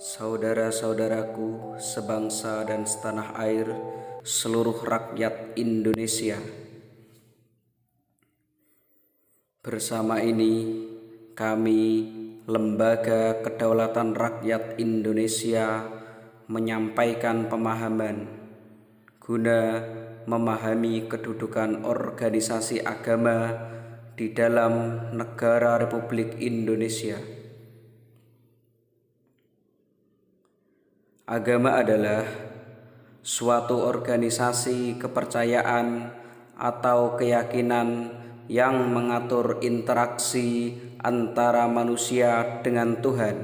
Saudara-saudaraku sebangsa dan setanah air, seluruh rakyat Indonesia. Bersama ini kami, Lembaga Kedaulatan Rakyat Indonesia, menyampaikan pemahaman guna memahami kedudukan organisasi agama di dalam negara Republik Indonesia. Agama adalah suatu organisasi kepercayaan atau keyakinan yang mengatur interaksi antara manusia dengan Tuhan,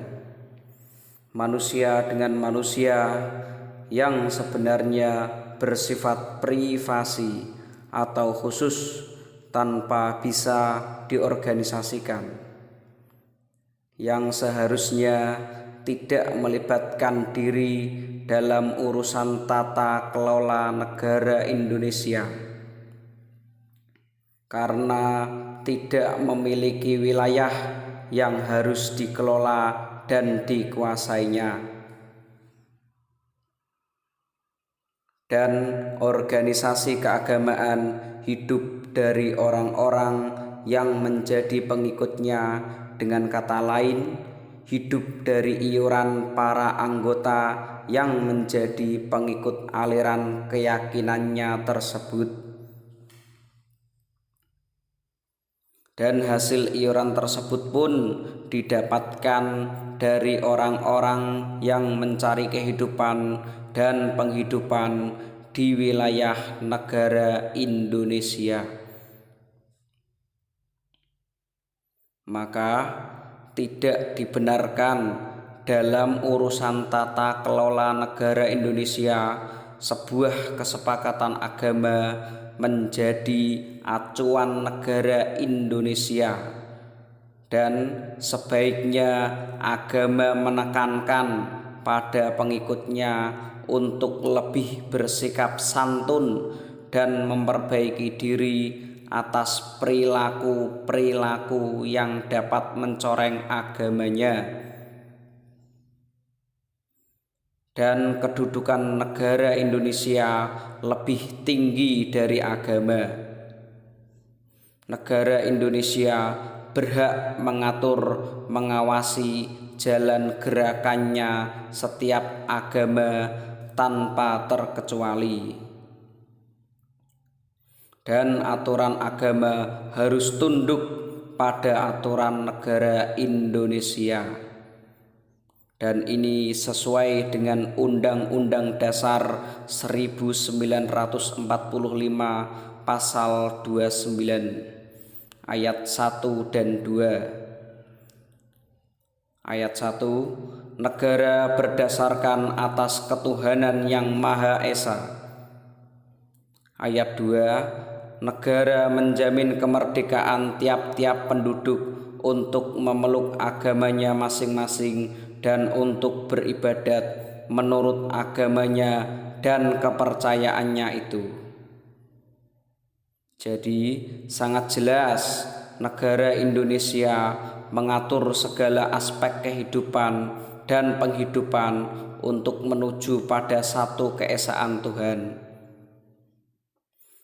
manusia dengan manusia, yang sebenarnya bersifat privasi atau khusus tanpa bisa diorganisasikan, yang seharusnya tidak melibatkan diri dalam urusan tata kelola negara Indonesia karena tidak memiliki wilayah yang harus dikelola dan dikuasainya. Dan organisasi keagamaan hidup dari orang-orang yang menjadi pengikutnya, dengan kata lain, hidup dari iuran para anggota yang menjadi pengikut aliran keyakinannya tersebut. Dan hasil iuran tersebut pun didapatkan dari orang-orang yang mencari kehidupan dan penghidupan di wilayah negara Indonesia. Maka tidak dibenarkan dalam urusan tata kelola negara Indonesia sebuah kesepakatan agama menjadi acuan negara Indonesia, dan sebaiknya agama menekankan pada pengikutnya untuk lebih bersikap santun dan memperbaiki diri atas perilaku-perilaku yang dapat mencoreng agamanya. Dan kedudukan negara Indonesia lebih tinggi dari agama. Negara Indonesia berhak mengatur, mengawasi jalan gerakannya setiap agama tanpa terkecuali. Dan aturan agama harus tunduk pada aturan negara Indonesia. Dan ini sesuai dengan Undang-Undang Dasar 1945 Pasal 29 Ayat 1 dan 2. Ayat 1, negara berdasarkan atas ketuhanan yang Maha Esa. Ayat 2, negara menjamin kemerdekaan tiap-tiap penduduk untuk memeluk agamanya masing-masing dan untuk beribadat menurut agamanya dan kepercayaannya itu. Jadi sangat jelas negara Indonesia mengatur segala aspek kehidupan dan penghidupan untuk menuju pada satu keesaan Tuhan.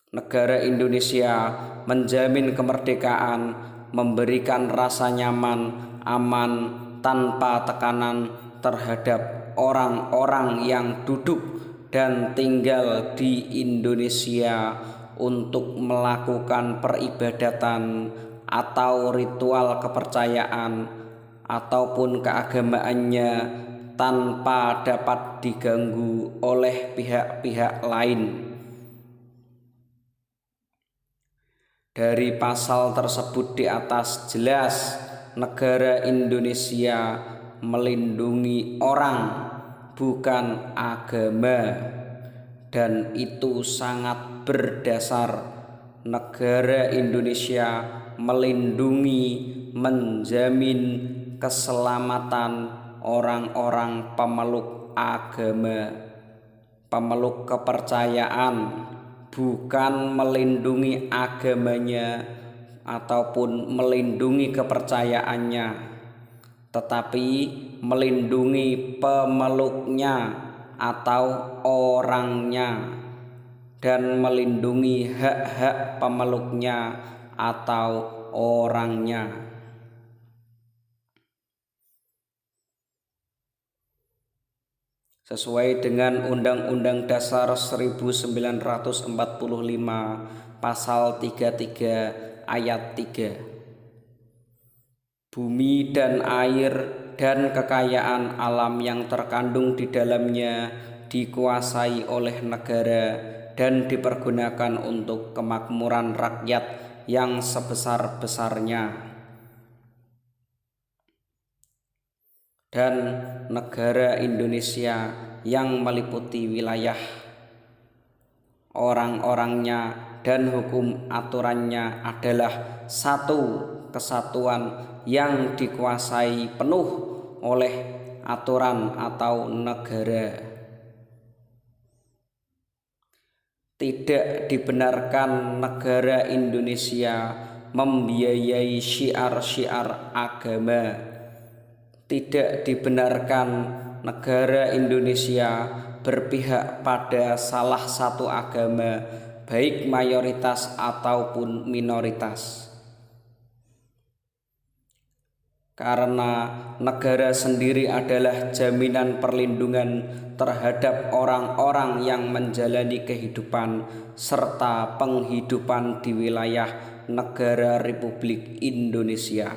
Negara Indonesia menjamin kemerdekaan, memberikan rasa nyaman, aman, tanpa tekanan terhadap orang-orang yang duduk dan tinggal di Indonesia untuk melakukan peribadatan atau ritual kepercayaan ataupun keagamaannya tanpa dapat diganggu oleh pihak-pihak lain. Dari pasal tersebut di atas jelas negara Indonesia melindungi orang, bukan agama, dan itu sangat berdasar. Negara Indonesia melindungi, menjamin keselamatan orang-orang pemeluk agama, pemeluk kepercayaan, bukan melindungi agamanya ataupun melindungi kepercayaannya, tetapi melindungi pemeluknya atau orangnya, dan melindungi hak-hak pemeluknya atau orangnya. Sesuai dengan Undang-Undang Dasar 1945 Pasal 33 Ayat 3. Bumi dan air dan kekayaan alam yang terkandung di dalamnya dikuasai oleh negara dan dipergunakan untuk kemakmuran rakyat yang sebesar-besarnya. Dan negara Indonesia yang meliputi wilayah, orang-orangnya, dan hukum aturannya adalah satu kesatuan yang dikuasai penuh oleh aturan atau negara. Tidak dibenarkan negara Indonesia membiayai syiar-syiar agama. Tidak dibenarkan negara Indonesia berpihak pada salah satu agama, baik mayoritas ataupun minoritas. Karena negara sendiri adalah jaminan perlindungan terhadap orang-orang yang menjalani kehidupan serta penghidupan di wilayah negara Republik Indonesia.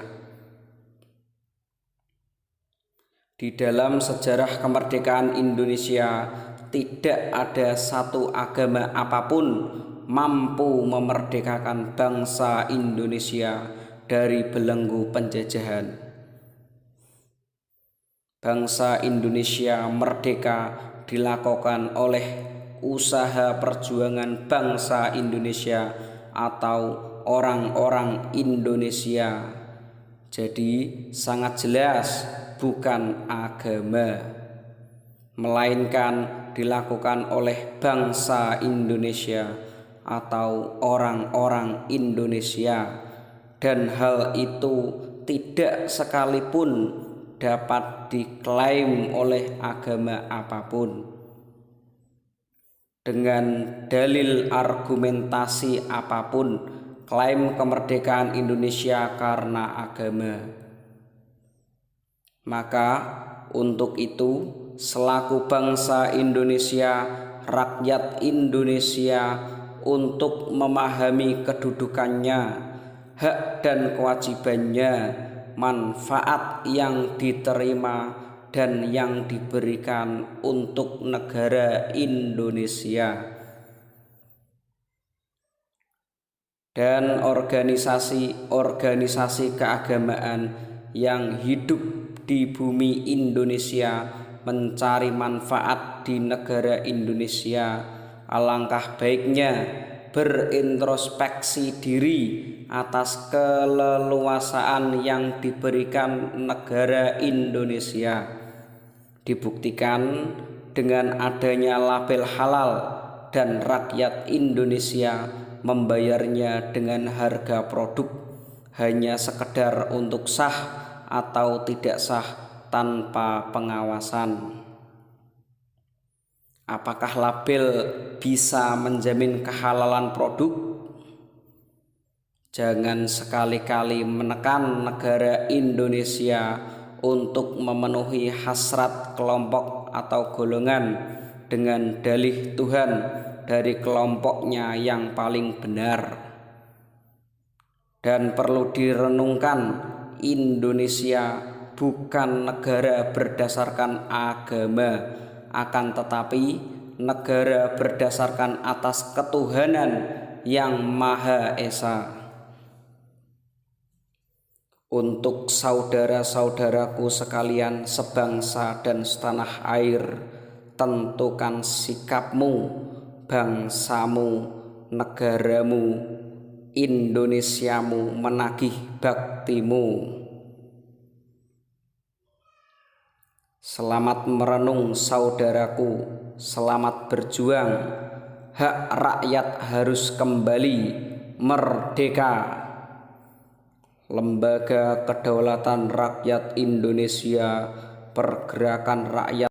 Di dalam sejarah kemerdekaan Indonesia, tidak ada satu agama apapun mampu memerdekakan bangsa Indonesia dari belenggu penjajahan. Bangsa Indonesia merdeka dilakukan oleh usaha perjuangan bangsa Indonesia atau orang-orang Indonesia. Jadi sangat jelas bukan agama, melainkan dilakukan oleh bangsa Indonesia atau orang-orang Indonesia, dan hal itu tidak sekalipun dapat diklaim oleh agama apapun dengan dalil argumentasi apapun klaim kemerdekaan Indonesia karena agama. Maka untuk itu, selaku bangsa Indonesia, rakyat Indonesia, untuk memahami kedudukannya, hak dan kewajibannya, manfaat yang diterima dan yang diberikan untuk negara Indonesia, dan organisasi-organisasi keagamaan yang hidup di bumi Indonesia mencari manfaat di negara Indonesia. Alangkah baiknya berintrospeksi diri atas keleluasaan yang diberikan negara Indonesia. Dibuktikan dengan adanya label halal dan rakyat Indonesia membayarnya dengan harga produk hanya sekedar untuk sah atau tidak sah tanpa pengawasan. Apakah label bisa menjamin kehalalan produk? Jangan sekali-kali menekan negara Indonesia untuk memenuhi hasrat kelompok atau golongan dengan dalih Tuhan dari kelompoknya yang paling benar. Dan perlu direnungkan, Indonesia bukan negara berdasarkan agama, akan tetapi negara berdasarkan atas ketuhanan yang Maha Esa. Untuk saudara-saudaraku sekalian sebangsa dan setanah air, tentukan sikapmu, bangsamu, negaramu, Indonesiamu menagih baktimu. Selamat merenung saudaraku, selamat berjuang. Hak rakyat harus kembali merdeka. Lembaga Kedaulatan Rakyat Indonesia, Pergerakan Rakyat